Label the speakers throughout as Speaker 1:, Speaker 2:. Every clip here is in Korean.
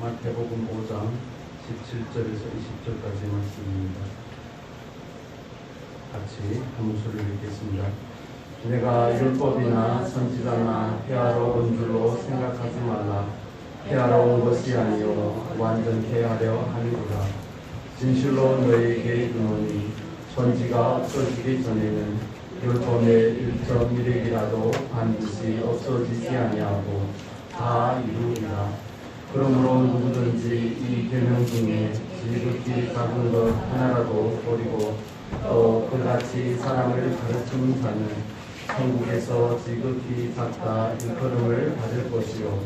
Speaker 1: 마태복음 5장 17절에서 20절까지 말씀입니다. 같이 한 목소리로 읽겠습니다. 내가 율법이나 선지자나 폐하러 온 줄로 생각하지 말라. 폐하러 온 것이 아니요 완전케 하려 함이로라. 진실로 너희에게 이르노니 천지가 없어지기 전에는 율법의 1.1획이라도 반드시 없어지지 아니하고 다 이루리라. 그러므로 누구든지 이 계명 중에 지극히 작은 것 하나라도 버리고 또 그같이 사람을 가르치는 자는 천국에서 지극히 작다 일컬음을 받을 것이요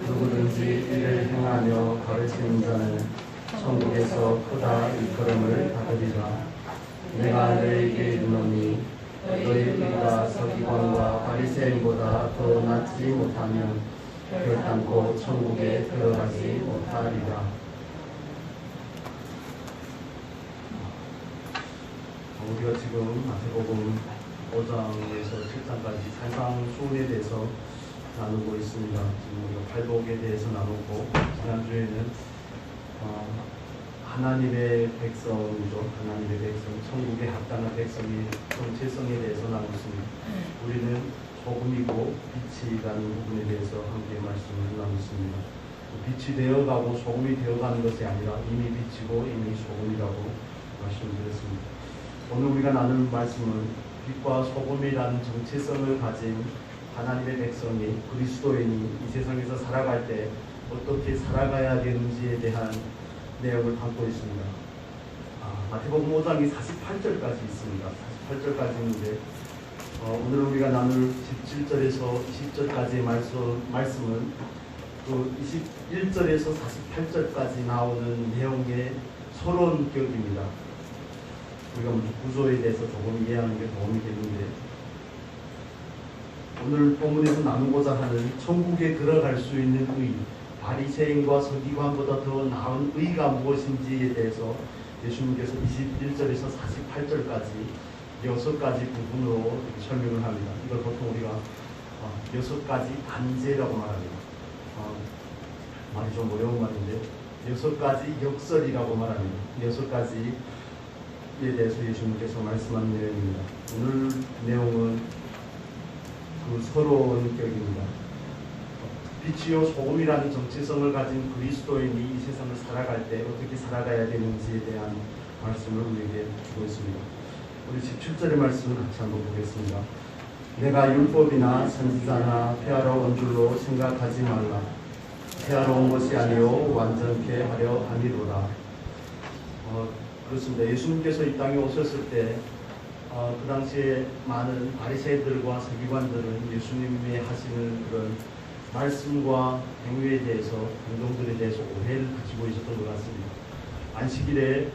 Speaker 1: 누구든지 이를 행하며 가르치는 자는 천국에서 크다 일컬음을 받으리라. 내가 너희에게 이르노니 너희가 서기관과 바리새인보다 더 낫지 못하면 결단코 천국에 들어가지 못하리라. 우리가 지금 마태복음 5장에서 7장까지 살상 수훈에 대해서 나누고 있습니다. 지금 우리가 팔복에 대해서 나누고 지난주에는 하나님의 백성이죠. 하나님의 백성, 천국에 합당한 백성의 정체성에 대해서 나눴습니다. 우리는 소금이고 빛이라는 부분에 대해서 함께 말씀을 나눴습니다. 빛이 되어가고 소금이 되어가는 것이 아니라 이미 빛이고 이미 소금이라고 말씀드렸습니다. 오늘 우리가 나눌 말씀은 빛과 소금이라는 정체성을 가진 하나님의 백성이 그리스도인이 이 세상에서 살아갈 때 어떻게 살아가야 되는지에 대한 내용을 담고 있습니다. 마태복음 5장이 48절까지 있습니다. 48절까지 있는데 오늘 우리가 나눌 17절에서 20절까지의 말씀은 그 21절에서 48절까지 나오는 내용의 서론격입니다. 우리가 구조에 대해서 조금 이해하는 게 도움이 되는데 오늘 본문에서 나누고자 하는 천국에 들어갈 수 있는 의, 바리새인과 서기관보다 더 나은 의가 무엇인지에 대해서 예수님께서 21절에서 48절까지 6가지 부분으로 설명을 합니다. 이걸 보통 우리가 6가지 단제라고 말합니다. 말이 좀 어려운 말인데 6가지 역설이라고 말합니다. 6가지에 대해서 예수님께서 말씀하는 내용입니다. 오늘 내용은 그 서론격입니다. 빛이요 소금이라는 정체성을 가진 그리스도인이 이 세상을 살아갈 때 어떻게 살아가야 되는지에 대한 말씀을 우리에게 주고 있습니다. 우리 17절의 말씀을 같이 한번 보겠습니다. 내가 율법이나 선지자나 폐하러 온 줄로 생각하지 말라. 폐하러 온 것이 아니요 완전케 하려 함이로라. 그렇습니다. 예수님께서 이 땅에 오셨을 때 그 당시에 많은 바리새인들과 서기관들은 예수님이 하시는 그런 말씀과 행위에 대해서 행동들에 대해서 오해를 가지고 있었던 것 같습니다. 안식일에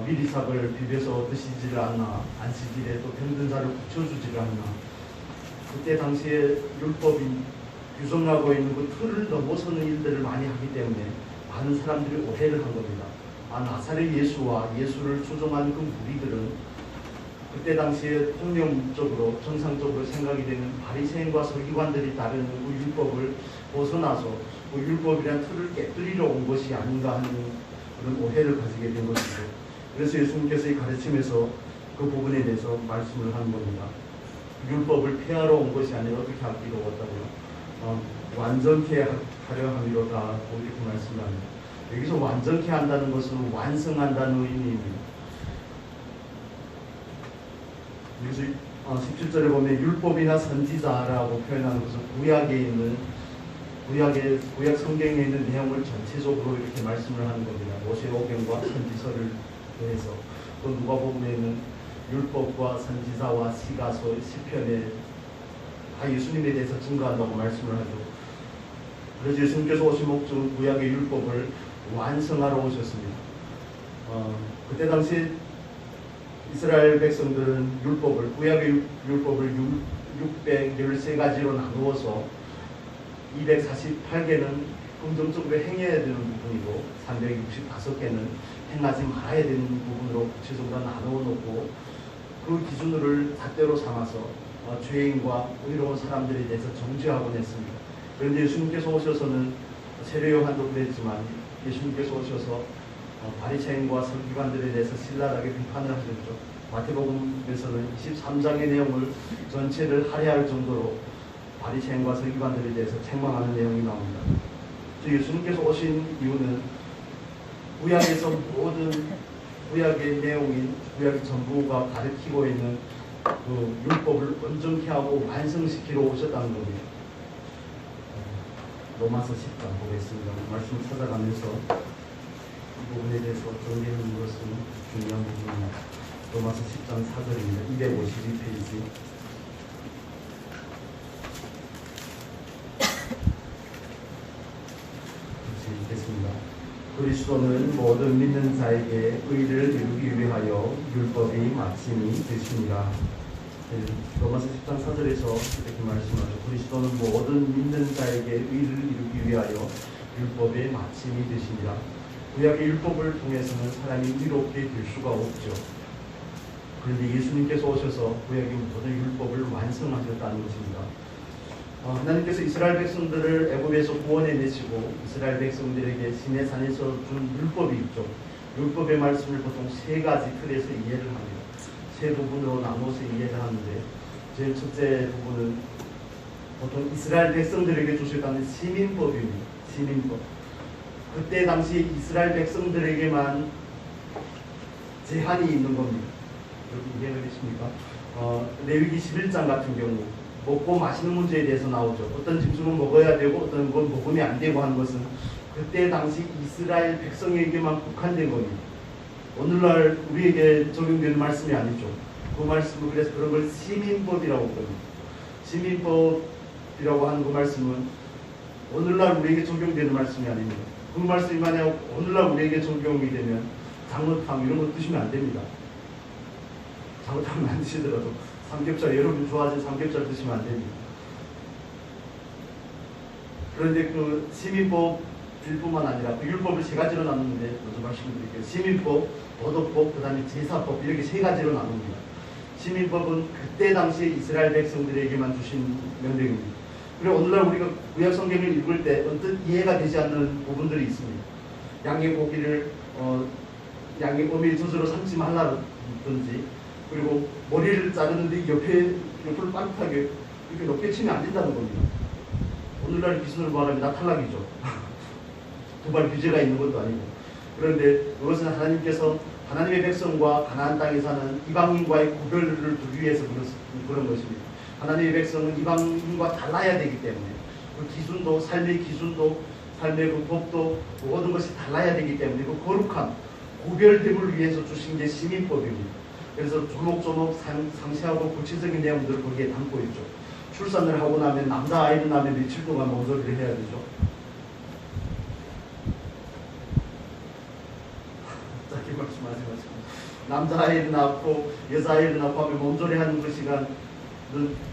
Speaker 1: 미리삭을 비벼서 드시지를 않나, 안식일에 또 병든 자를 고쳐주지를 않나. 그때 당시에 율법이 규정하고 있는 그 틀을 넘어서는 일들을 많이 하기 때문에 많은 사람들이 오해를 한 겁니다. 나사렛 예수와 예수를 추종하는 그 무리들은 그때 당시에 통념적으로 정상적으로 생각이 되는 바리새인과 서기관들이 따르는 그 율법을 벗어나서 그 율법이란 틀을 깨뜨리러 온 것이 아닌가 하는 그런 오해를 가지게 된 것이죠. 그래서 예수님께서 이 가르침에서 그 부분에 대해서 말씀을 하는 겁니다. 율법을 폐하러 온 것이 아니라 어떻게 하기로 왔다고요? 완전케 하려 함이로다 이렇게 말씀을 합니다. 여기서 완전케 한다는 것은 완성한다는 의미입니다. 그래서 17절에 보면 율법이나 선지자라고 표현하는 것은 구약 성경에 있는 내용을 전체적으로 이렇게 말씀을 하는 겁니다. 모세오경과 선지서를 더해서 또 누가복음에는 율법과 선지자와 시가서, 시편에 다 예수님에 대해서 증거한다고 말씀을 하죠. 그래서 예수님께서 오신 목적은 구약의 율법을 완성하러 오셨습니다. 그때 당시 이스라엘 백성들은 구약의 율법을 613가지로 나누어서 248개는 긍정적으로 행해야 되는 부분이고 365개는 행하지 말아야 되는 부분으로 구체적으로 나누어 놓고 그 기준을 잣대로 삼아서 죄인과 의로운 사람들에 대해서 정죄하곤 했습니다. 그런데 예수님께서 오셔서는 세례 요한도 그랬지만 예수님께서 오셔서 바리새인과 서기관들에 대해서 신랄하게 비판을 하셨죠. 마태복음에서는 23장의 내용을 전체를 할애할 정도로 바리새인과 서기관들에 대해서 책망하는 내용이 나옵니다. 예수님께서 오신 이유는 구약에서 모든 구약의 내용인 구약의 전부가 가르치고 있는 그 율법을 온전케 하고 완성시키러 오셨다는 겁니다. 로마서 10장 보겠습니다. 말씀을 찾아가면서 이 부분에 대해서 정리하는 것은 중요한 부분입니다. 로마서 10장 4절입니다. 252페이지. 읽겠습니다. 그리스도는 모든 믿는 자에게 의를 이루기 위하여 율법이 마침이 되시니라. 로마서 10장 4절에서 이렇게 말씀하죠. 그리스도는 모든 믿는 자에게 의를 이루기 위하여 율법의 마침이 되시니라. 구약의 율법을 통해서는 사람이 의롭게 될 수가 없죠. 그런데 예수님께서 오셔서 구약의 모든 율법을 완성하셨다는 것입니다. 하나님께서 이스라엘 백성들을 애굽에서 구원해내시고 이스라엘 백성들에게 시내산에서 준 율법이 있죠. 율법의 말씀을 보통 세 가지 틀에서 이해를 합니다. 세 부분으로 나눠서 이해를 하는데 제일 첫째 부분은 보통 이스라엘 백성들에게 주셨다는 시민법입니다. 시민법. 그때 당시 이스라엘 백성들에게만 제한이 있는 겁니다. 여러분 이해가 되십니까? 레위기 11장 같은 경우 먹고 마시는 문제에 대해서 나오죠. 어떤 짐승은 먹어야 되고 어떤 건 먹으면 안 되고 하는 것은 그때 당시 이스라엘 백성에게만 국한된 겁니다. 오늘날 우리에게 적용되는 말씀이 아니죠. 그 말씀을 그래서 그런 걸 시민법이라고 부릅니다. 시민법이라고 하는 그 말씀은 오늘날 우리에게 적용되는 말씀이 아닙니다. 그 말씀이 만약 오늘날 우리에게 적용이 되면 장어탕 이런 거 드시면 안 됩니다. 장어탕은 안 드시더라도 삼겹살, 여러분 좋아하는 삼겹살 드시면 안 됩니다. 그런데 그 시민법뿐만 아니라 그 율법을 세 가지로 나누는데 먼저 말씀드릴게요. 시민법, 도덕법, 그 다음에 제사법 이렇게 세 가지로 나눕니다. 시민법은 그때 당시에 이스라엘 백성들에게만 주신 명령입니다. 그리고 오늘날 우리가 구약 성경을 읽을 때 언뜻 이해가 되지 않는 부분들이 있습니다. 양의 고기를 양의 어미의 젖으로 삼지 말라든지, 그리고 머리를 자르는데 옆을 빤듯하게 이렇게 높게 치면 안 된다는 겁니다. 오늘날 기준으로 말하면 나 탈락이죠. 도발 규제가 있는 것도 아니고. 그런데 그것은 하나님께서 하나님의 백성과 가나안 땅에 사는 이방인과의 구별을 두기 위해서 그런 것입니다. 하나님의 백성은 이방인과 달라야 되기 때문에 그 기준도, 삶의 기준도, 삶의 그 법도 모든 것이 달라야 되기 때문에 그 거룩한 구별됨을 위해서 주신 게 시민법입니다. 그래서 조목조목 상세하고 구체적인 내용들을 거기에 담고 있죠. 출산을 하고 나면 남자아이를 낳으면 며칠 동안 몸조리를 해야 되죠. 짧게 말씀하지 마시고 남자아이를 낳고 여자아이를 낳고 하면 몸조리하는 그 시간은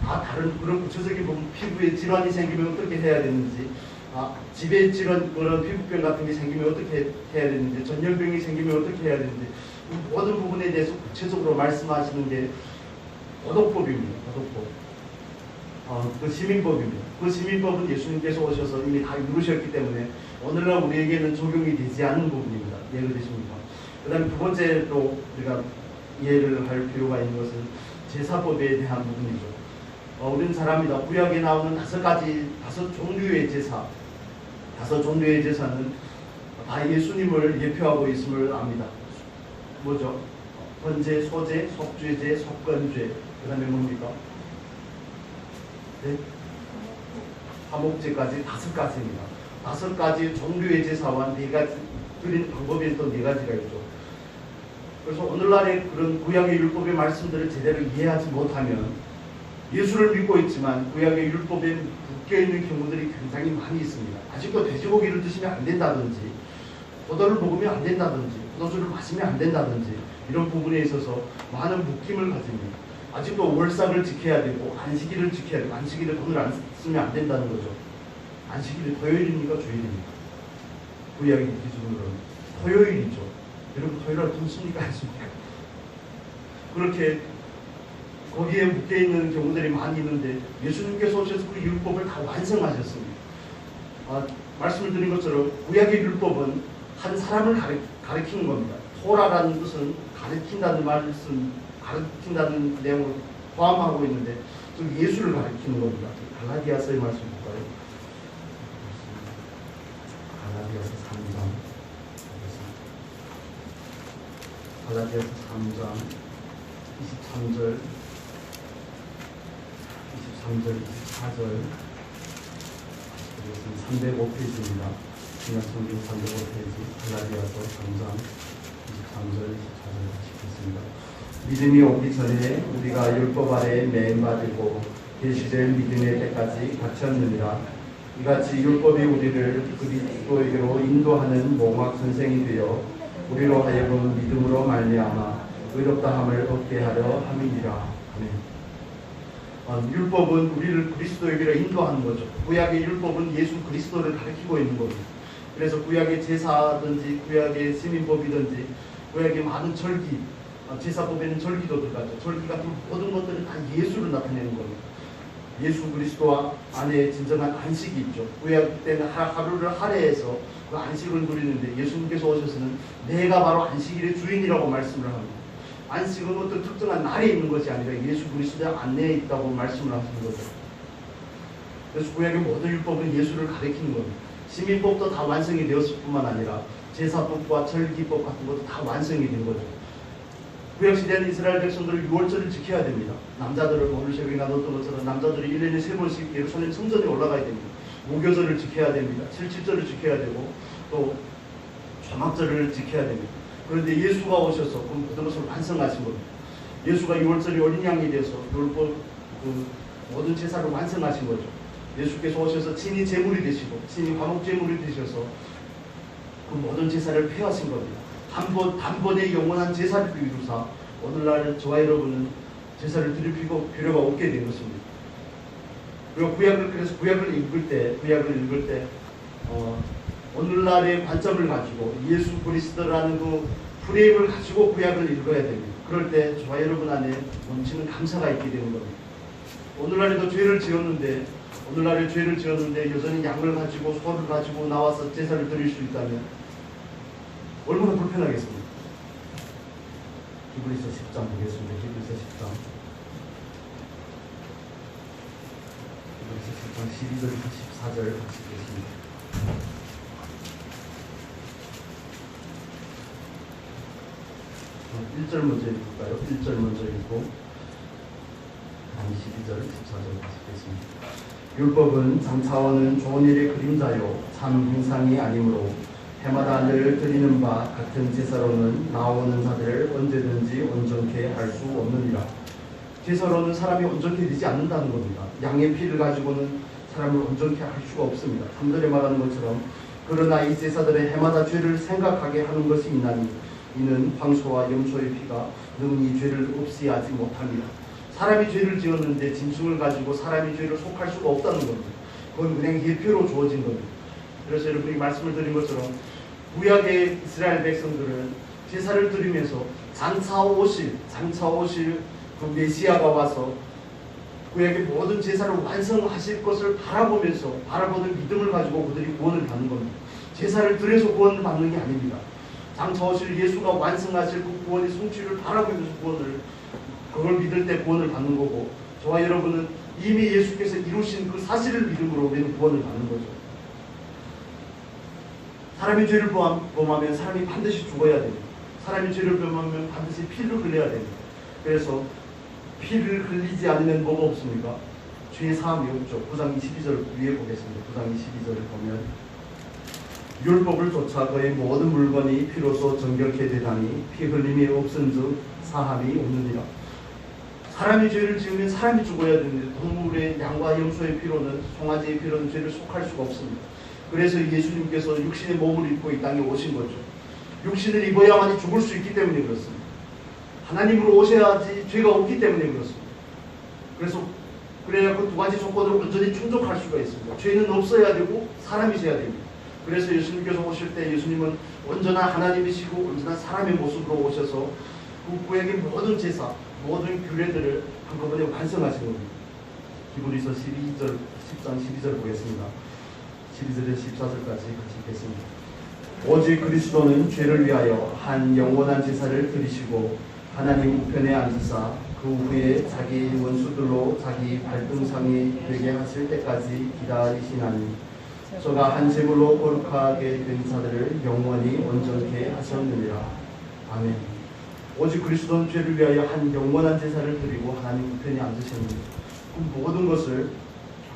Speaker 1: 다 다른 그런 구체적인 부분, 피부에 질환이 생기면 어떻게 해야 되는지, 집에 질환, 그런 피부병 같은 게 생기면 어떻게 해야 되는지, 전염병이 생기면 어떻게 해야 되는지 모든 부분에 대해서 구체적으로 말씀하시는 게 도덕법입니다. 도덕법. 그 시민법입니다. 그 시민법은 예수님께서 오셔서 이미 다 이루셨기 때문에 오늘날 우리에게는 적용이 되지 않는 부분입니다. 이해가 되십니까? 그 다음에 두 번째로 우리가 이해를 할 필요가 있는 것은 제사법에 대한 부분이죠. 우리는 잘 압니다. 구약에 나오는 다섯 종류의 제사, 다섯 종류의 제사는 다 예수님을 예표하고 있음을 압니다. 뭐죠? 번제, 소제, 속죄제, 속건죄, 그 다음에 뭡니까? 네? 화목제까지 다섯 가지입니다. 다섯 가지 종류의 제사와 네 가지, 드리는 방법이 또 네 가지가 있죠. 그래서 오늘날의 그런 구약의 율법의 말씀들을 제대로 이해하지 못하면 예수를 믿고 있지만 구약의 율법에 묶여있는 경우들이 굉장히 많이 있습니다. 아직도 돼지고기를 드시면 안 된다든지, 포도를 먹으면 안 된다든지, 포도주를 마시면 안 된다든지 이런 부분에 있어서 많은 묶임을 가집니다. 아직도 월삭을 지켜야 되고 안식일을 지켜야 되고, 안식일에 돈을 안 쓰면 안 된다는 거죠. 안식일이 토요일입니까? 주일입니까? 구약의 기준으로는 토요일이죠. 여러분 토요일날 돈 씁니까? 안 씁니까? 그렇게 거기에 묶여있는 경우들이 많이 있는데 예수님께서 오셔서 그 율법을 다 완성하셨습니다. 말씀을 드린 것처럼 구약의 율법은 한 사람을 가리키는 겁니다. 토라라는 뜻은 가리킨다는 말씀, 가리킨다는 내용을 포함하고 있는데 즉 예수를 가리키는 겁니다. 갈라디아서의 말씀 볼까요? 갈라디아서 3장 갈라디아서 3장 23절 24절 305페이지입니다. 그냥 성경 305페이지 갈라디아서 3장 23절 24절 읽겠습니다. 믿음이 오기 전에 우리가 율법 아래에 매임받고 계시될 믿음의 때까지 갇혔느니라. 이같이 율법이 우리를 그리스도에게로 인도하는 몽학 선생이 되어 우리로 하여금 믿음으로 말미암아 의롭다함을 얻게 하려 함이니라. 아멘. 율법은 우리를 그리스도에게로 인도하는 거죠. 구약의 율법은 예수 그리스도를 가리키고 있는 겁니다. 그래서 구약의 제사든지 구약의 시민법이든지 구약의 많은 절기, 제사법에는 절기도 들어가죠. 절기 같은 모든 것들은 다 예수를 나타내는 겁니다. 예수 그리스도 안에 진정한 안식이 있죠. 구약 때는 하루를 할애해서 그 안식을 누리는데 예수님께서 오셔서는 내가 바로 안식일의 주인이라고 말씀을 합니다. 안식은 어떤 특정한 날에 있는 것이 아니라 예수 그리스도 안내에 있다고 말씀을 하시는 거죠. 그래서 구약의 모든 율법은 예수를 가리키는 겁니다. 시민법도 다 완성이 되었을 뿐만 아니라 제사법과 절기법 같은 것도 다 완성이 된 거죠. 구약시대는 이스라엘 백성들은 6월절을 지켜야 됩니다. 남자들은 오늘 새벽에 나눴던 것처럼 남자들이 1년에 3번씩 예루살렘 성전에 올라가야 됩니다. 무교절을 지켜야 됩니다. 7.7절을 지켜야 되고 또 초막절을 지켜야 됩니다. 그런데 예수가 오셔서 그 모든 것을 완성하신 겁니다. 예수가 6월절이 어린 양이 되어서 율법 모든 제사를 완성하신 거죠. 예수께서 오셔서 친히 제물이 되시고 친히 화목 제물이 되셔서 그 모든 제사를 폐하신 겁니다. 단번에 영원한 제사를 이루사 오늘날 저와 여러분은 제사를 드릴 필요가 없게 된 것입니다. 그리고 구약을 읽을 때 오늘날의 관점을 가지고 예수 그리스도라는 그 프레임을 가지고 구약을 읽어야 됩니다. 그럴 때 저와 여러분 안에 넘치는 감사가 있게 되는 겁니다. 오늘날에도 죄를 지었는데 여전히 양을 가지고 소를 가지고 나와서 제사를 드릴 수 있다면 얼마나 불편하겠습니까? 히브리서 10장 보겠습니다. 히브리서 10장 12절부터 14절 같이 보겠습니다. 어, 1절 먼저 읽을까요? 1절 먼저 읽고 12절, 14절 같이 보겠습니다. 율법은 장차오는 좋은 일의 그림자요 참 행상이 아니므로 해마다 늘 드리는 바 같은 제사로는 나오는 자들을 언제든지 온전케 할 수 없느니라. 제사로는 사람이 온전케 되지 않는다는 겁니다. 양의 피를 가지고는 사람을 온전케 할 수가 없습니다. 3절에 말하는 것처럼 그러나 이 제사들의 해마다 죄를 생각하게 하는 것이 있나니 이는 황소와 염소의 피가 능히 죄를 없이 하지 못합니다. 사람이 죄를 지었는데 짐승을 가지고 사람이 죄를 속할 수가 없다는 겁니다. 그건 그냥 예표로 주어진 겁니다. 그래서 여러분이 말씀을 드린 것처럼 구약의 이스라엘 백성들은 제사를 드리면서 장차 오실 그 메시아가 와서 구약의 모든 제사를 완성하실 것을 바라보는 믿음을 가지고 그들이 구원을 받는 겁니다. 제사를 드려서 구원을 받는 게 아닙니다. 장차 오실 예수가 완성하실 그 구원의 성취를 바라보면서 그걸 믿을 때 구원을 받는 거고, 저와 여러분은 이미 예수께서 이루신 그 사실을 믿음으로 우리는 구원을 받는 거죠. 사람이 죄를 범하면 사람이 반드시 죽어야 됩니다. 사람이 죄를 범하면 반드시 피를 흘려야 됩니다. 그래서 피를 흘리지 않으면 뭐가 없습니까? 죄 사함이 없죠. 9장 22절 위에 보겠습니다. 9장 22절을 보면 율법을 쫓아 그의 모든 물건이 피로서 정결케 되다니 피 흘림이 없은즉 사함이 없느니라. 사람이 죄를 지으면 사람이 죽어야 됩니다. 동물의 양과 염소의 피로는, 송아지의 피로는 죄를 속할 수가 없습니다. 그래서 예수님께서 육신의 몸을 입고 이 땅에 오신 거죠. 육신을 입어야만이 죽을 수 있기 때문에 그렇습니다. 하나님으로 오셔야지 죄가 없기 때문에 그렇습니다. 그래야 그 두 가지 조건을 온전히 충족할 수가 있습니다. 죄는 없어야 되고 사람이 돼야 됩니다. 그래서 예수님께서 오실 때 예수님은 온전한 하나님이시고 온전한 사람의 모습으로 오셔서 그 구약의 모든 제사, 모든 규례들을 한꺼번에 완성하신 겁니다. 히브리서 10장 12절 보겠습니다. 12절에서 14절까지 같이 읽겠습니다. 오직 그리스도는 죄를 위하여 한 영원한 제사를 드리시고 하나님 우편에 앉으사 그 후에 자기 원수들로 자기 발등상이 되게 하실 때까지 기다리시나니 저가 한 제물로 거룩하게 된 자들을 영원히 온전케 하셨느니라. 아멘. 오직 그리스도는 죄를 위하여 한 영원한 제사를 드리고 하나님 우편에 앉으셨느니 모든 것을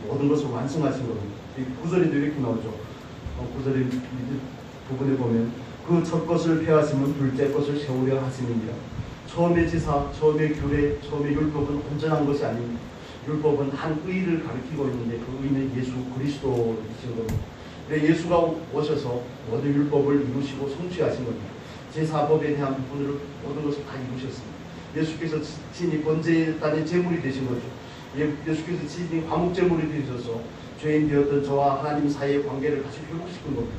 Speaker 1: 완성하신 겁니다. 이 구절에도 이렇게 나오죠. 구절의 부분에 보면 그 첫 것을 폐하시면 둘째 것을 세우려 하시느니라. 처음의 제사, 처음의 규례, 처음의 율법은 온전한 것이 아닙니다. 율법은 한 의를 가리키고 있는데 그 의는 예수 그리스도이신 겁니다. 예수가 오셔서 모든 율법을 이루시고 성취하신 겁니다. 제사법에 대한 부분으로 모든 것을 다 이루셨습니다. 예수께서 친히 번제단의 제물이 되신 거죠. 예수께서 친히 화목제물이 되셔서 죄인 되었던 저와 하나님 사이의 관계를 다시 회복시킨 겁니다.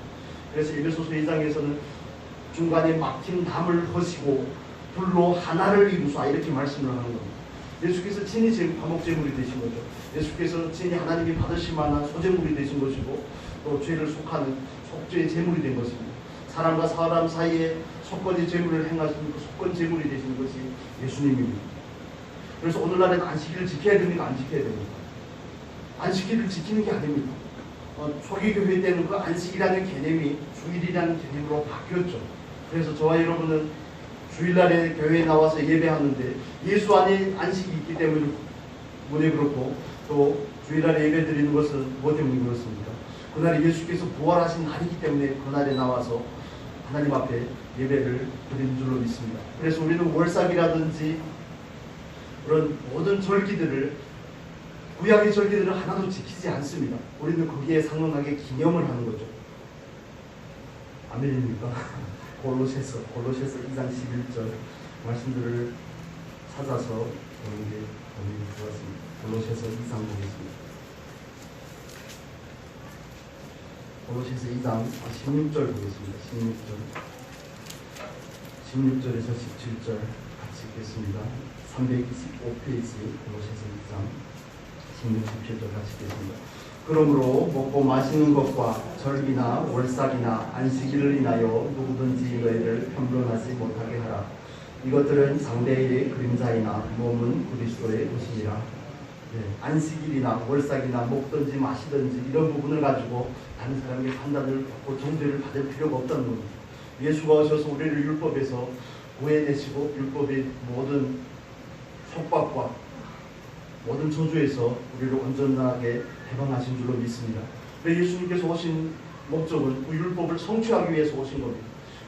Speaker 1: 그래서 에베소서 2장에서는 중간에 막힌 담을 허시고 둘로 하나를 이루사 이렇게 말씀을 하는 겁니다. 예수께서 친히 화목제물이 되신 거죠. 예수께서 친히 하나님이 받으실 만한 소제물이 되신 것이고 또 죄를 속하는 속죄의 제물이 된 것입니다. 사람과 사람 사이에 속건의 제물을 행하신 그 속건 제물이 되신 것이 예수님입니다. 그래서 오늘날에는 안식일을 지켜야 됩니까? 안 지켜야 됩니까? 안식일을 지키는 게 아닙니다. 초기 교회 때는 그 안식이라는 개념이 주일이라는 개념으로 바뀌었죠. 그래서 저와 여러분은 주일날에 교회에 나와서 예배하는데 예수 안에 안식이 있기 때문에 그렇고 또 주일날에 예배 드리는 것은 무엇 때문에 그렇습니까? 그날에 예수께서 부활하신 날이기 때문에 그날에 나와서 하나님 앞에 예배를 드리는 줄로 믿습니다. 그래서 우리는 월삭이라든지 그런 모든 절기들을 구약의 절기들을 하나도 지키지 않습니다. 우리는 거기에 상응하게 기념을 하는 거죠. 아멘입니까? 골로새서 2장 11절 말씀들을 찾아서 보는 게 좋았습니다. 골로새서 2장 보겠습니다. 골로새서 2장 16절 보겠습니다. 16절에서 17절 같이 읽겠습니다. 325페이지 골로새서 2장 16, 17절 같이 읽겠습니다. 그러므로 먹고 마시는 것과 절기나 월삭이나 안식일을 인하여 누구든지 너희를 편론하지 못하게 하라. 이것들은 상대일의 그림자이나 몸은 그리스도의 것이니라. 안식일이나 월삭이나 먹든지 마시든지 이런 부분을 가지고 다른 사람에게 판단을 받고 정죄를 받을 필요가 없다는 겁니다. 예수가 오셔서 우리를 율법에서 구해내시고 율법의 모든 속박과 모든 저주에서 우리를 온전하게 해방하신 줄로 믿습니다. 예수님께서 오신 목적은 그 율법을 성취하기 위해서 오신 겁니다.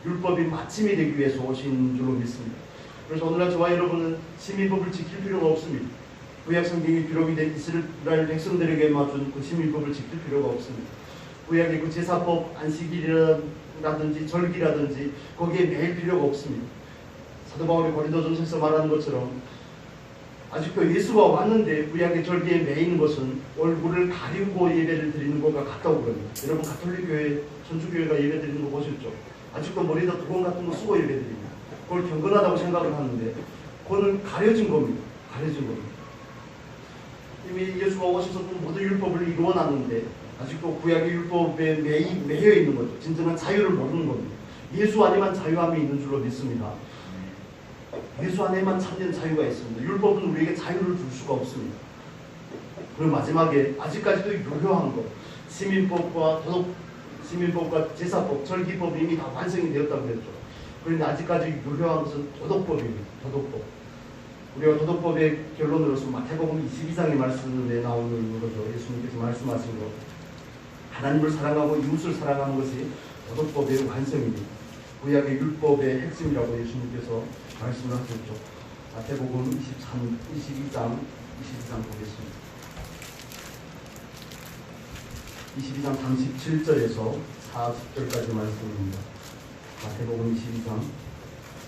Speaker 1: 율법이 마침이 되기 위해서 오신 줄로 믿습니다. 그래서 오늘날 저와 여러분은 시민법을 지킬 필요가 없습니다. 구약 성경이 기록이 된 이스라엘 백성들에게 맞춘 그 시민법을 지킬 필요가 없습니다. 구약의 그 제사법, 안식일이라든지 절기라든지 거기에 매일 필요가 없습니다. 사도 바울이 고린도전서에서 말하는 것처럼 아직도 예수가 왔는데 구약의 절기에 매이는 것은 얼굴을 가리고 예배를 드리는 것과 같다고 그럽니다. 여러분 가톨릭 교회, 천주교회가 예배 드리는 거 보셨죠? 아직도 머리에다 두건 같은 거 쓰고 예배 드립니다. 그걸 경건하다고 생각을 하는데 그거는 가려진 겁니다. 가려진 겁니다. 이미 예수가 오셔서 모든 율법을 이루어놨는데 아직도 구약의 율법에 매여 있는 거죠. 진정한 자유를 모르는 겁니다. 예수 안에만 자유함이 있는 줄로 믿습니다. 예수 안에만 참된 자유가 있습니다. 율법은 우리에게 자유를 줄 수가 없습니다. 그리고 마지막에 아직까지도 유효한 것, 시민법과 제사법, 절기법이 이미 다 완성이 되었다고 그랬죠. 그런데 아직까지 유효한 것은 도덕법입니다. 도덕법. 우리가 도덕법의 결론으로서 마태복음 22장의 말씀에 나오는 거죠. 예수님께서 말씀하신 것. 하나님을 사랑하고 이웃을 사랑하는 것이 도덕법의 완성입니다. 구약의 율법의 핵심이라고 예수님께서 말씀을 하셨죠. 마태복음 22장 보겠습니다. 22장 37절에서 40절까지 말씀입니다. 마태복음 22장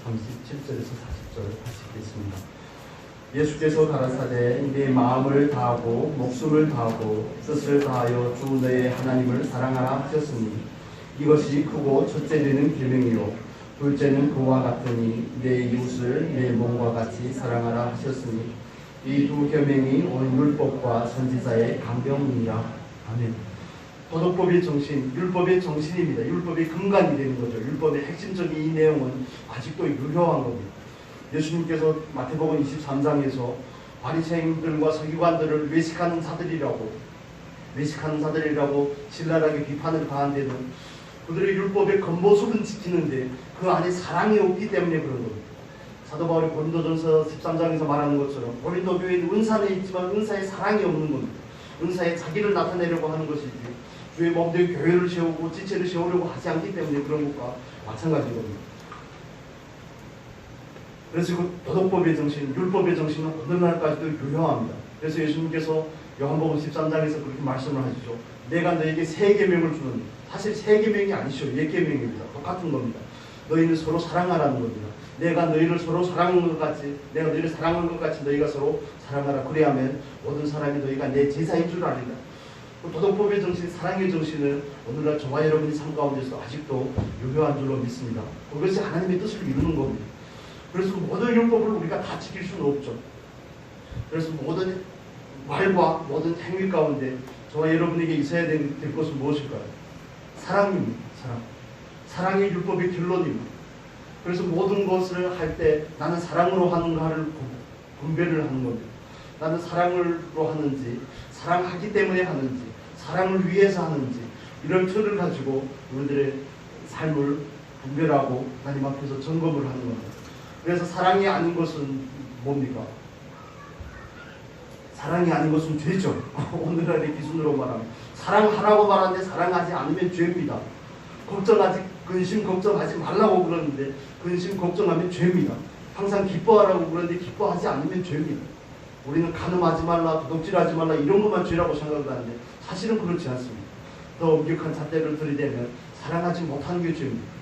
Speaker 1: 37절에서 40절 같이 읽겠습니다. 예수께서 가라사대 내 마음을 다하고 목숨을 다하고 뜻을 다하여 주 너의 하나님을 사랑하라 하셨으니 이것이 크고 첫째 되는 계명이요 둘째는 그와 같으니 내 이웃을 내 몸과 같이 사랑하라 하셨으니 이 두 계명이 온 율법과 선지자의 강병이니라. 아멘. 도덕법의 정신, 율법의 정신입니다. 율법의 근간이 되는 거죠. 율법의 핵심적인 이 내용은 아직도 유효한 겁니다. 예수님께서 마태복음 23장에서 바리새인들과 서기관들을 외식하는 자들이라고 신랄하게 비판을 가한 데는 그들의 율법의 겉모습은 지키는데 그 안에 사랑이 없기 때문에 그런 겁니다. 사도 바울이 고린도전서 13장에서 말하는 것처럼 고린도 교회는 은사는 있지만 은사에 사랑이 없는 겁니다. 은사에 자기를 나타내려고 하는 것이지 주의 몸되게 교회를 세우고 지체를 세우려고 하지 않기 때문에 그런 것과 마찬가지인 겁니다. 그래서 그 도덕법의 정신, 율법의 정신은 오늘날까지도 유효합니다. 그래서 예수님께서 요한복음 13장에서 그렇게 말씀을 하시죠. 내가 너에게 새 계명을 주노니, 사실 새 계명이 아니죠. 옛 계명입니다. 똑같은 겁니다. 너희는 서로 사랑하라는 겁니다. 내가 너희를 서로 사랑한 것 같이, 내가 너희를 사랑한 것 같이 너희가 서로 사랑하라. 그래야면 모든 사람이 너희가 내 제자인 줄 알리라. 도덕법의 정신, 사랑의 정신을 오늘날 저와 여러분이 삶 가운데서 아직도 유효한 줄로 믿습니다. 그것이 하나님의 뜻을 이루는 겁니다. 그래서 모든 율법을 우리가 다 지킬 수는 없죠. 그래서 모든 말과 모든 행위 가운데 저와 여러분에게 있어야 될 것은 무엇일까요? 사랑입니다. 사랑이 율법의 결론입니다. 그래서 모든 것을 할 때 나는 사랑으로 하는가를 분별을 하는 겁니다. 나는 사랑으로 하는지, 사랑하기 때문에 하는지, 사랑을 위해서 하는지, 이런 틀을 가지고 우리들의 삶을 분별하고 하나님 앞에서 점검을 하는 겁니다. 그래서 사랑이 아닌 것은 뭡니까? 사랑이 아닌 것은 죄죠. 오늘날의 기준으로 말하면 사랑하라고 말하는데 사랑하지 않으면 죄입니다. 근심 걱정하지 말라고 그러는데 근심 걱정하면 죄입니다. 항상 기뻐하라고 그러는데 기뻐하지 않으면 죄입니다. 우리는 간음하지 말라, 도둑질하지 말라 이런 것만 죄라고 생각을 하는데 사실은 그렇지 않습니다. 더 엄격한 잣대를 들이대면 사랑하지 못하는 게 죄입니다.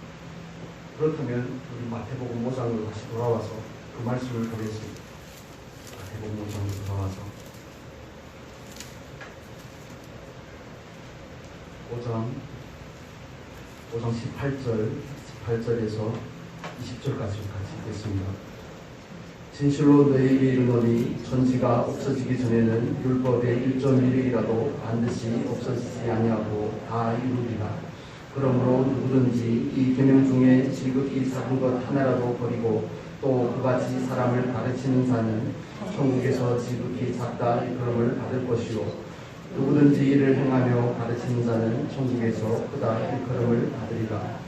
Speaker 1: 그렇다면 우리 마태복음 5장으로 다시 돌아와서 그 말씀을 보겠습니다. 마태복음 5장으로 돌아와서 5장 18절에서 20절까지 같이 읽겠습니다. 진실로 너희에게 이르노니 천지가 없어지기 전에는 율법의 1.1일이라도 반드시 없어지지 아니하고 다 이루리라. 그러므로 누구든지 이 계명 중에 지극히 작은 것 하나라도 버리고 또 그같이 사람을 가르치는 자는 천국에서 지극히 작다 일컬음을 받을 것이요 누구든지 이를 행하며 가르치는 자는 천국에서 크다 일컬음을 받으리라.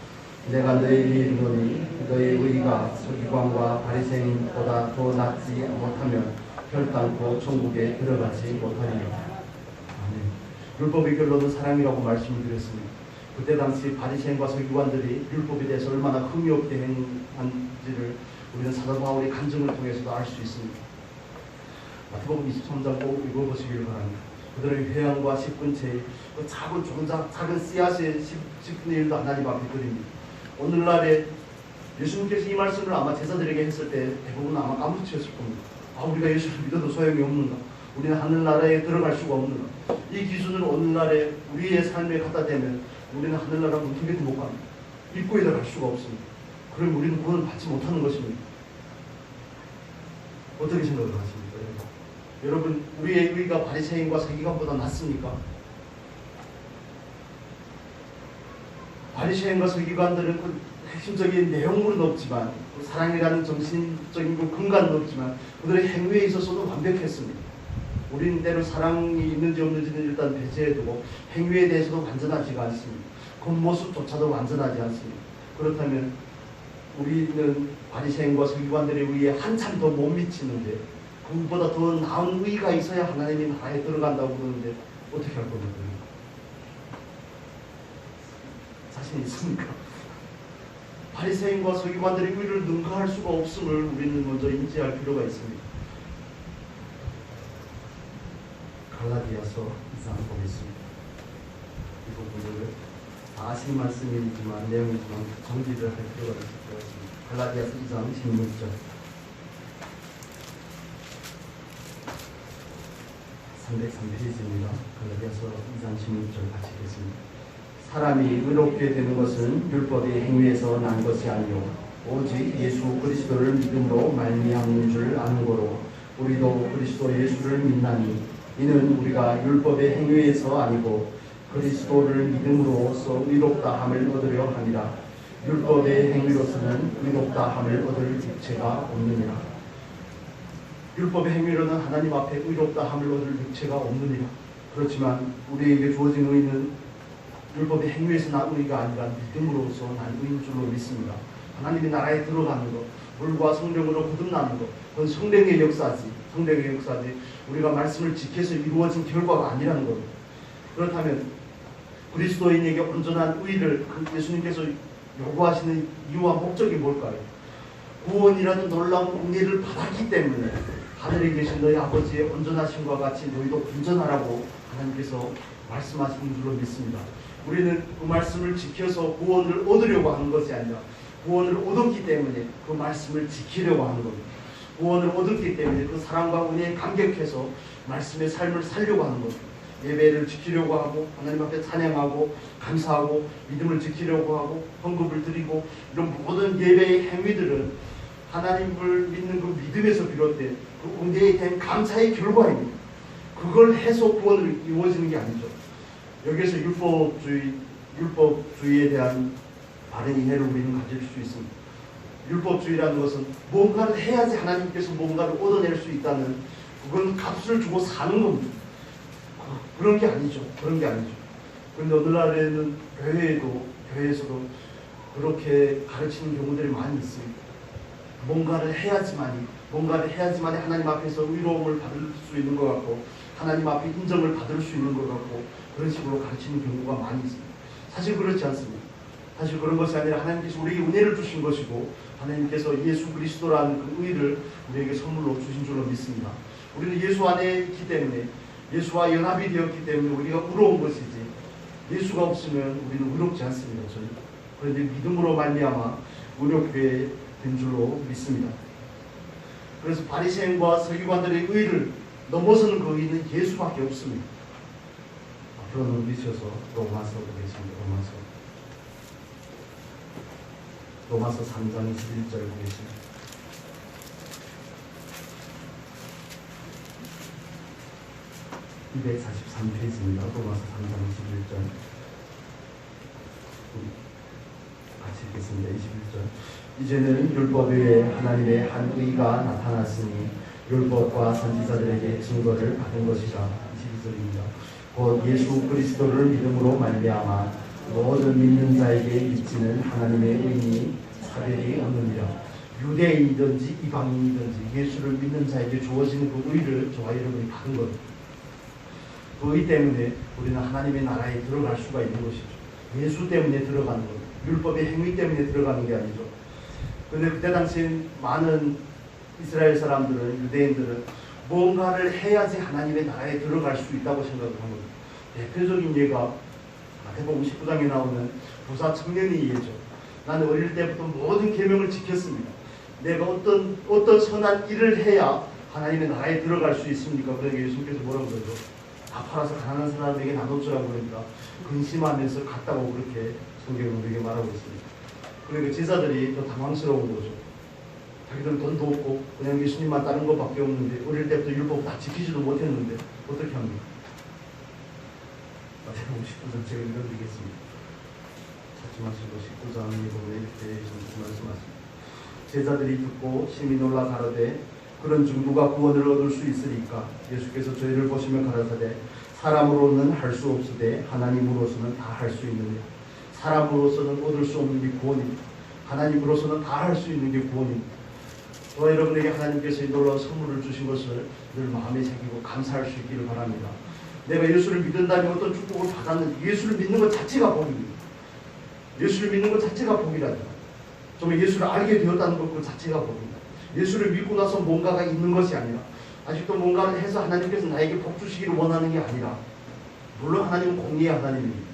Speaker 1: 내가 너희에게 이르노니 너희 의가 서기관과 바리새인보다 더 낫지 못하면 결단코 천국에 들어가지 못하리라. 율법의 결론은 사랑이라고 말씀을 드렸습니다. 그때 당시 바리새인과 서기관들이 율법에 대해서 얼마나 흥미 없게 행한지를 우리는 사도 바울의 간증을 통해서도 알 수 있습니다. 마태복음 23장 꼭 읽어보시길 바랍니다. 그들의 회양과 10분체의 그 작은 종작, 작은 씨앗의 10분의 1도 하나님 앞에 드립니다. 오늘날에 예수님께서 이 말씀을 아마 제자들에게 했을 때 대부분 아마 까무러치셨을 겁니다. 우리가 예수를 믿어도 소용이 없는가? 우리는 하늘나라에 들어갈 수가 없는가? 이 기준을 오늘날에 우리의 삶에 갖다 대면 우리는 하늘나라 문턱에도 못 갑니다. 입구에 들어갈 수가 없습니다. 그럼 우리는 구원을 받지 못하는 것입니다. 어떻게 생각을 하십니까? 여러분, 우리의 의가 바리새인과 서기관보다 낫습니까? 바리새인과 서기관들은 그 핵심적인 내용물은 없지만 그 사랑이라는 정신적인 그 근간은 없지만 그들의 행위에 있어서도 완벽했습니다. 우리는 때로 사랑이 있는지 없는지는 일단 배제해두고 행위에 대해서도 완전하지가 않습니다. 겉모습조차도 완전하지 않습니다. 그렇다면 우리는 바리새인과 서기관들에 의해 한참 더 못 미치는데 그보다 더 나은 의가 있어야 하나님의 나라에 들어간다고 그러는데 어떻게 할 겁니까? 자신 있습니까? 바리새인과 서기관들의 의를 능가할 수가 없음을 우리는 먼저 인지할 필요가 있습니다. 갈라디아서 2장 보겠습니다. 이 부분을 다 아시는 말씀이지만 내용이지만 정리를 할 필요가 있을 것 같습니다. 갈라디아서 2장 16절 303페이지입니다. 갈라디아서 2장 16절 같이 읽겠습니다. 사람이 의롭게 되는 것은 율법의 행위에서 난 것이 아니요 오직 예수 그리스도를 믿음으로 말미암는 줄 아는 거로 우리도 그리스도 예수를 믿나니 이는 우리가 율법의 행위에서 아니고 그리스도를 믿음으로써 의롭다 함을 얻으려 함이라. 율법의 행위로서는 의롭다 함을 얻을 육체가 없느니라. 율법의 행위로는 하나님 앞에 의롭다 함을 얻을 육체가 없느니라. 그렇지만 우리에게 주어진 의는 율법의 행위에서 난 의가 아니라 믿음으로서 난 의인 줄로 믿습니다. 하나님의 나라에 들어가는 것, 물과 성령으로 거듭나는 것, 그건 성령의 역사지. 성령의 역사지. 우리가 말씀을 지켜서 이루어진 결과가 아니라는 겁니다. 그렇다면 그리스도인에게 온전한 의를 예수님께서 요구하시는 이유와 목적이 뭘까요? 구원이라는 놀라운 은혜를 받았기 때문에 하늘에 계신 너희 아버지의 온전하심과 같이 너희도 온전하라고 하나님께서 말씀하시는 줄로 믿습니다. 우리는 그 말씀을 지켜서 구원을 얻으려고 하는 것이 아니라 구원을 얻었기 때문에 그 말씀을 지키려고 하는 겁니다. 구원을 얻었기 때문에 그 사랑과 은혜에 감격해서 말씀의 삶을 살려고 하는 겁니다. 예배를 지키려고 하고 하나님 앞에 찬양하고 감사하고 믿음을 지키려고 하고 헌금을 드리고 이런 모든 예배의 행위들은 하나님을 믿는 그 믿음에서 비롯된 그 은혜에 대한 감사의 결과입니다. 그걸 해서 구원을 이루어지는 게 아니죠. 여기에서 율법주의에 대한 바른 이해를 우리는 가질 수 있습니다. 율법주의라는 것은 뭔가를 해야지 하나님께서 뭔가를 얻어낼 수 있다는, 그건 값을 주고 사는 겁니다. 그런 게 아니죠. 그런 게 아니죠. 그런데 오늘날에는 교회에서도 그렇게 가르치는 경우들이 많이 있습니다. 뭔가를 해야지만이 하나님 앞에서 의로움을 받을 수 있는 것 같고 하나님 앞에 인정을 받을 수 있는 것 같고 그런 식으로 가르치는 경우가 많이 있습니다. 사실 그렇지 않습니다. 사실 그런 것이 아니라 하나님께서 우리에게 은혜를 주신 것이고 하나님께서 예수 그리스도라는 그 의를 우리에게 선물로 주신 줄로 믿습니다. 우리는 예수 안에 있기 때문에, 예수와 연합이 되었기 때문에 우리가 의로운 것이지, 예수가 없으면 우리는 의롭지 않습니다. 그런데 믿음으로 말미암아 의롭게 된 줄로 믿습니다. 그래서 바리새인과 서기관들의 의를 넘어서는 그 의는 예수밖에 없습니다. 앞으로 넘기셔서 로마서 보겠습니다. 로마서 3장 21절 보겠습니다. (243페이지입니다) 로마서 3장 21절 같이 읽겠습니다. 21절 이제는 율법 외에 하나님의 한 의가 나타났으니 율법과 선지자들에게 증거를 받은 것이라. 22절입니다. 곧 예수 그리스도를 믿음으로 말미암아 모든 믿는 자에게 입지는 하나님의 의인이 차별이 없느니라. 유대인이든지 이방인이든지 예수를 믿는 자에게 주어지는 그 의를 저와 여러분이 받은 겁니다. 그 의 때문에 우리는 하나님의 나라에 들어갈 수가 있는 것이죠. 예수 때문에 들어가는 겁니다. 율법의 행위 때문에 들어가는 게 아니죠. 그런데 그때 당시 많은 이스라엘 사람들은, 유대인들은 뭔가를 해야지 하나님의 나라에 들어갈 수 있다고 생각을 한 겁니다. 대표적인 예가 마태복음 19장에 나오는 부자 청년의 예죠. 나는 어릴 때부터 모든 계명을 지켰습니다. 내가 어떤 선한 일을 해야 하나님의 나라에 들어갈 수 있습니까? 그러니까 예수님께서 뭐라고 그러죠? 다 팔아서 가난한 사람에게 나눠주라고 그러니까 근심하면서 갔다고 그렇게 성경은 우리에게 말하고 있습니다. 그러니까 제자들이 더 당황스러운 거죠. 자기들은 돈도 없고 그냥 예수님만 따른 것밖에 없는데 어릴 때부터 율법 다 지키지도 못했는데 어떻게 합니까? 마태복음 19장 제가 읽어드리겠습니다. 찾지 마시고 19장에 보면 이렇게 말씀하십니다. 제자들이 듣고 심히 놀라 가로되 그런 중 누가 구원을 얻을 수 있으리까? 예수께서 저희를 보시며 가라사대 사람으로는 할 수 없으되 하나님으로서는 다 할 수 있느니라. 사람으로서는 얻을 수 없는 게 구원입니다. 하나님으로서는 다 할 수 있는 게 구원입니다. 저와 여러분에게 하나님께서 이 놀라운 선물을 주신 것을 늘 마음에 새기고 감사할 수 있기를 바랍니다. 내가 예수를 믿는다면 어떤 축복을 받았는지, 예수를 믿는 것 자체가 복입니다. 예수를 믿는 것 자체가 복이라니까. 정말 예수를 알게 되었다는 것 그 자체가 복입니다. 예수를 믿고 나서 뭔가가 있는 것이 아니라 아직도 뭔가를 해서 하나님께서 나에게 복 주시기를 원하는 게 아니라, 물론 하나님은 공의의 하나님입니다.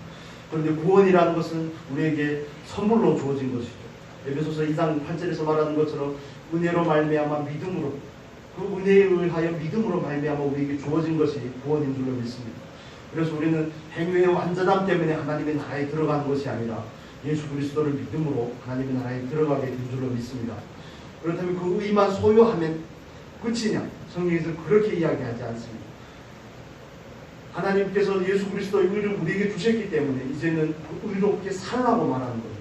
Speaker 1: 그런데 구원이라는 것은 우리에게 선물로 주어진 것이죠. 에베소서 2장 8절에서 말하는 것처럼 은혜로 말미암아 믿음으로, 그 은혜에 의하여 믿음으로 말미암아 우리에게 주어진 것이 구원인 줄로 믿습니다. 그래서 우리는 행위의 완전함 때문에 하나님의 나라에 들어가는 것이 아니라 예수 그리스도를 믿음으로 하나님의 나라에 들어가게 된 줄로 믿습니다. 그렇다면 그 의만 소유하면 끝이냐? 성경에서 그렇게 이야기하지 않습니다. 하나님께서 예수 그리스도의 의를 우리에게 주셨기 때문에 이제는 의롭게 살라고 말하는 거예요.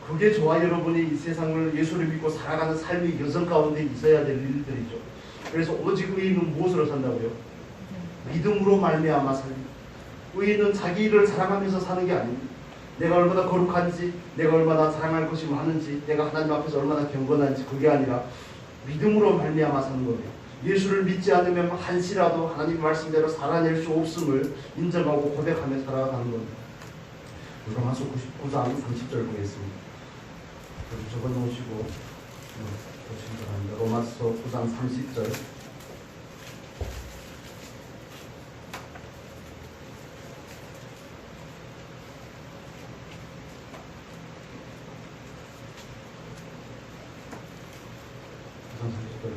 Speaker 1: 그게 저와 여러분이 이 세상을 예수를 믿고 살아가는 삶이 여정 가운데 있어야 될 일들이죠. 그래서 오직 의인은 무엇으로 산다고요? 믿음으로 말미암아 살립니다. 의인은 자기 일을 사랑하면서 사는 게 아닙니다. 내가 얼마나 거룩한지, 내가 얼마나 사랑할 것이 많은지, 내가 하나님 앞에서 얼마나 경건한지, 그게 아니라 믿음으로 말미암아 사는 거예요. 예수를 믿지 않으면 한시라도 하나님 말씀대로 살아낼 수 없음을 인정하고 고백하며 살아가는 겁니다. 로마서 9장 30절 보겠습니다. 적어놓으시고 보시기 바랍니다. 로마서 9장 30절.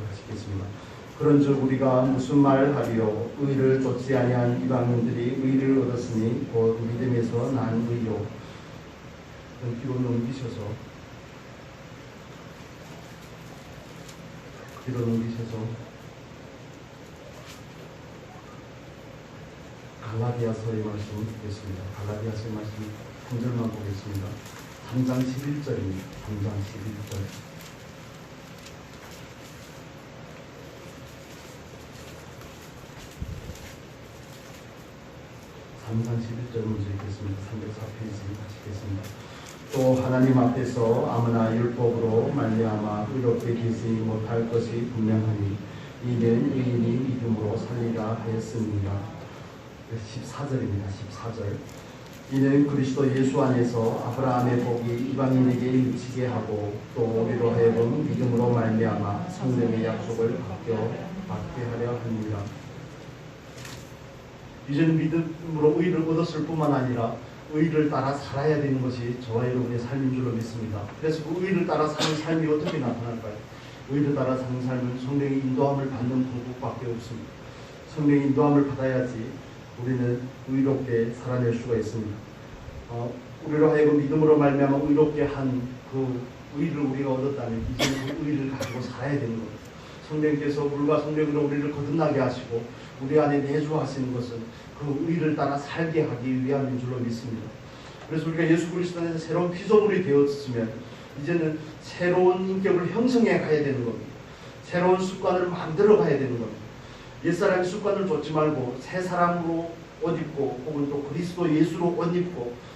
Speaker 1: 하시겠습니다. 그런즉 우리가 무슨 말을 하리요? 의를 좇지 아니한 이방인들이 의를 얻었으니 곧 믿음에서 난 의요. 뒤로 넘기셔서 갈라디아서의 말씀 보겠습니다. 갈라디아서의 말씀 한 절만 보겠습니다. 3장 11절입니다. 3장 11절. 3장 11절 먼저 읽겠습니다. 304페이지 하시겠습니다. 또 하나님 앞에서 아무나 율법으로 말미암아 의롭게 계시지 못할 것이 분명하니 이는 의인이 믿음으로 살리라 하였습니다. 14절입니다. 14절. 이는 그리스도 예수 안에서 아브라함의 복이 이방인에게 미치게 하고 또 우리로 하여금 믿음으로 말미암아 성령의 약속을 받게 하려 합니다. 이제는 믿음으로 의를 얻었을 뿐만 아니라 의를 따라 살아야 되는 것이 저와 여러분의 삶인 줄로 믿습니다. 그래서 그 의를 따라 사는 삶이 어떻게 나타날까요? 의를 따라 사는 삶은 성령의 인도함을 받는 방법밖에 없습니다. 성령의 인도함을 받아야지 우리는 의롭게 살아낼 수가 있습니다. 우리로 하여금 믿음으로 말미암아 의롭게 한 그 의를 우리가 얻었다면 이제 그 의를 가지고 살아야 되는 겁니다. 성령께서 물과 성령으로 우리를 거듭나게 하시고 우리 안에 내주하시는 것은 그 의를 따라 살게 하기 위함인 줄로 믿습니다. 그래서 우리가 예수 그리스도 안에서 새로운 피조물이 되었으면 이제는 새로운 인격을 형성해 가야 되는 겁니다. 새로운 습관을 만들어 가야 되는 겁니다. 옛사람의 습관을 좇지 말고 새 사람으로 옷 입고 혹은 또 그리스도 예수로 옷 입고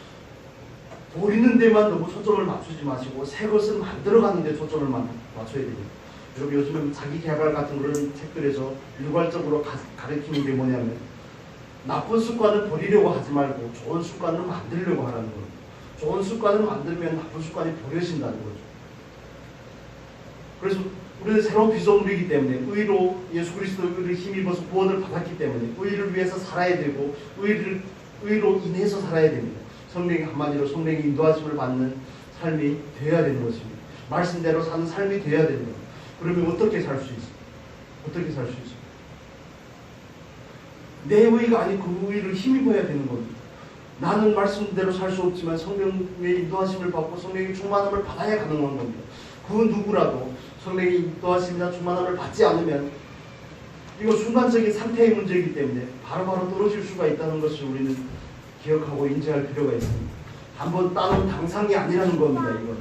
Speaker 1: 버리는 데만 너무 초점을 맞추지 마시고 새 것을 만들어가는 데 초점을 맞춰야 됩니다. 여러분 요즘은 자기개발 같은 그런 책들에서 일괄적으로 가르치는 게 뭐냐면 나쁜 습관을 버리려고 하지 말고 좋은 습관을 만들려고 하라는 거예요. 좋은 습관을 만들면 나쁜 습관이 버려진다는 거죠. 그래서 우리는 새로운 피조물이기 때문에 의로 예수 그리스도의 의를 힘입어서 구원을 받았기 때문에 의를 위해서 살아야 되고 의로 인해서 살아야 됩니다. 성령의 한마디로 성령의 인도하심을 받는 삶이 되어야 되는 것입니다. 말씀대로 사는 삶이 되어야 되는 겁니다. 그러면 어떻게 살 수 있어요? 어떻게 살 수 있어요? 내 의가 아닌 그 의를 힘입어야 되는 겁니다. 나는 말씀대로 살 수 없지만 성령의 인도하심을 받고 성령의 충만함을 받아야 가능한 겁니다. 그 누구라도 성령의 인도하심이나 충만함을 받지 않으면 이거 순간적인 상태의 문제이기 때문에 바로바로 떨어질 수가 있다는 것을 우리는 기억하고 인지할 필요가 있습니다. 한번 따놓은 당상이 아니라는 겁니다. 이거는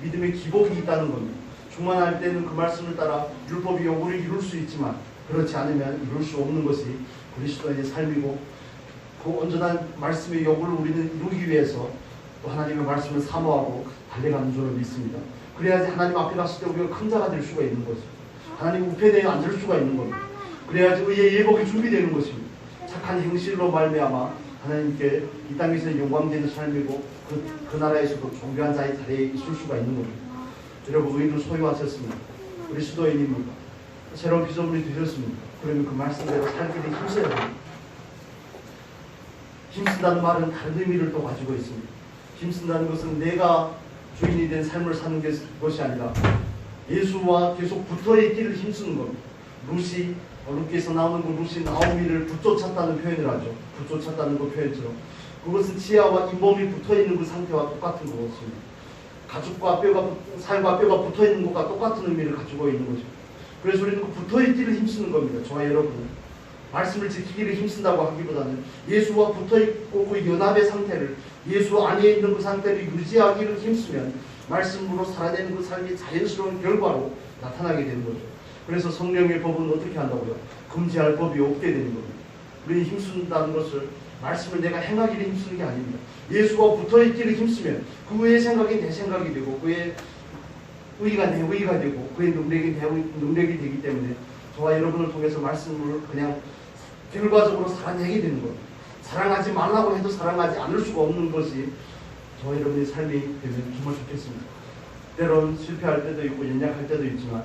Speaker 1: 믿음의 기복이 있다는 겁니다. 충만할 때는 그 말씀을 따라 율법의 요구를 이룰 수 있지만 그렇지 않으면 이룰 수 없는 것이 그리스도의 삶이고 그 온전한 말씀의 요구를 우리는 이루기 위해서 또 하나님의 말씀을 사모하고 달려가는 줄로 믿습니다. 그래야지 하나님 앞에 갔을 때 우리가 큰 자가 될 수가 있는 것입니다. 하나님 우편에 앉을 수가 있는 겁니다. 그래야지 의의 예복이 준비되는 것입니다. 착한 행실로 말미암아 하나님께 이 땅에서 영광되는 삶이고 그 나라에서도 존귀한 자의 자리에 있을 수가 있는 겁니다. 여러분 의를 소유하셨습니다. 그리스도인입니다. 새로운 피조물이 되셨습니다. 그러면 그 말씀대로 살기 위해 힘써야 됩니다. 힘쓴다는 말은 다른 의미를 또 가지고 있습니다. 힘쓴다는 것은 내가 주인이 된 삶을 사는 것이 아니라 예수와 계속 붙어있기를 힘쓰는 겁니다. 루시에서 나오는 그 루시 나오미를 붙쫓았다는 표현을 하죠. 붙쫓았다는 그 표현처럼 그것은 치아와 잇몸이 붙어있는 그 상태와 똑같은 것입니다. 가죽과 살과 뼈가 붙어있는 것과 똑같은 의미를 가지고 있는 것입니다. 그래서 우리는 그 붙어있기를 힘쓰는 겁니다. 저와 여러분은 말씀을 지키기를 힘쓴다고 하기보다는 예수와 붙어있고 그 연합의 상태를, 예수 안에 있는 그 상태를 유지하기를 힘쓰면 말씀으로 살아내는 그 삶이 자연스러운 결과로 나타나게 되는 거죠. 그래서 성령의 법은 어떻게 한다고요? 금지할 법이 없게 되는 겁니다. 우리 힘쓴다는 것을 말씀을 내가 행하기를 힘쓰는 게 아닙니다. 예수와 붙어있기를 힘쓰면 그의 생각이 내 생각이 되고 그의 의의가 내 의의가 되고 그의 능력이 되기 때문에 저와 여러분을 통해서 말씀을 그냥 결과적으로 살아내게 되는 것. 사랑하지 말라고 해도 사랑하지 않을 수가 없는 것이 저와 여러분의 삶이 되면 정말 좋겠습니다. 때론 실패할 때도 있고 연약할 때도 있지만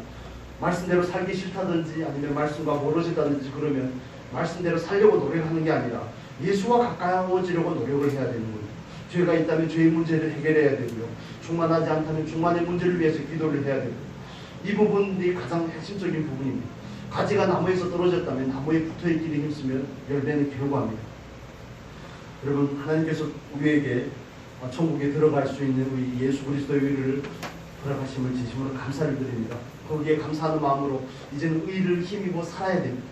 Speaker 1: 말씀대로 살기 싫다든지 아니면 말씀과 멀어졌다든지 그러면 말씀대로 살려고 노력하는 게 아니라 예수와 가까워지려고 노력을 해야 되는 거예요. 죄가 있다면 죄의 문제를 해결해야 되고요. 충만하지 않다면 충만의 문제를 위해서 기도를 해야 되고, 이 부분이 가장 핵심적인 부분입니다. 가지가 나무에서 떨어졌다면 나무에 붙어있기를 힘쓰면 열매는 결과입니다. 여러분, 하나님께서 우리에게 천국에 들어갈 수 있는 우리 예수 그리스도의 의를 허락하심을 진심으로 감사를 드립니다. 거기에 감사하는 마음으로 이제는 의를 힘입어 살아야 됩니다.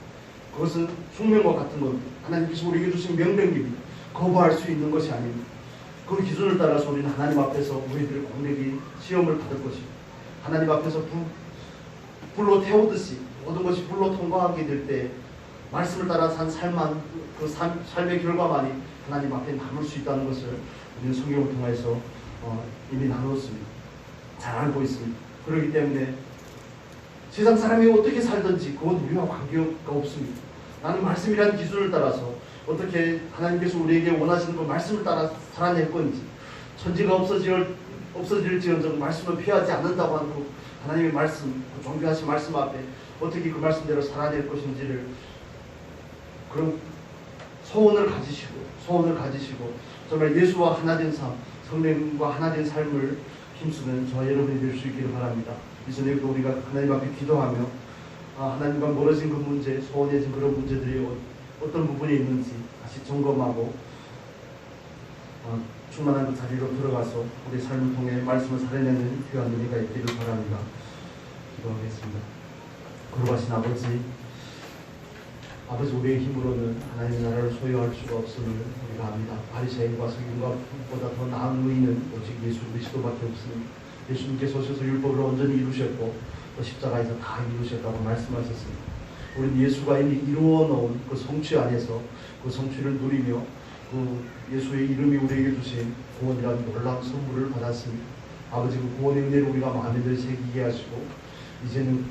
Speaker 1: 그것은 숙명과 같은 겁니다. 하나님께서 우리에게 주신 명령입니다. 거부할 수 있는 것이 아닙니다. 그 기준을 따라서 우리는 하나님 앞에서 우리들의 공백이 시험을 받을 것입니다. 하나님 앞에서 불로 태우듯이 모든 것이 불로 통과하게 될 때 말씀을 따라 산 삶의 결과만이 하나님 앞에 남을 수 있다는 것을 우리는 성경을 통해서 이미 나누었습니다. 잘 알고 있습니다. 그렇기 때문에 세상 사람이 어떻게 살든지 그건 우리와 관계가 없습니다. 나는 말씀이라는 기준을 따라서 어떻게 하나님께서 우리에게 원하시는 그 말씀을 따라 살아낼 건지, 천지가 없어질지언정 말씀을 피하지 않는다고 하는 그 하나님의 말씀, 그 존귀하신 말씀 앞에 어떻게 그 말씀대로 살아낼 것인지를 그런 소원을 가지시고 정말 예수와 하나 된 삶, 성령과 하나 된 삶을 힘쓰는 저와 여러분이 될 수 있기를 바랍니다. 이 저녁에도 우리가 하나님 앞에 기도하며 하나님과 멀어진 그 문제, 소원해진 그런 문제들이 어떤 부분이 있는지 다시 점검하고 충만한 그 자리로 들어가서 우리 삶을 통해 말씀을 살아내는 귀한 은혜가 있기를 바랍니다. 기도하겠습니다. 거룩하신 아버지, 우리의 힘으로는 하나님의 나라를 소유할 수가 없음을 우리가 압니다. 바리새인과 서기관보다 더 나은 의인은 오직 예수 그리스도밖에 없습니다. 예수님께서 오셔서 율법을 온전히 이루셨고 또 십자가에서 다 이루셨다고 말씀하셨습니다. 우리는 예수가 이미 이루어 놓은 그 성취 안에서 그 성취를 누리며 그 예수의 이름이 우리에게 주신 구원이라는 놀라운 선물을 받았습니다. 아버지, 그 구원의 은혜를 우리가 마음에 늘 새기게 하시고 이제는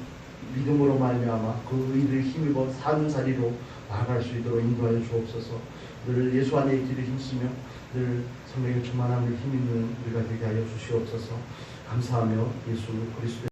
Speaker 1: 믿음으로 말미암아 그 의를 힘입어 사는 자리로 나아갈 수 있도록 인도하여 주옵소서. 늘 예수 안에 있기를 힘쓰며 늘 성령의 충만함을 힘입는 우리가 되게 하여 주시옵소서. 감사하며 예수 그리스도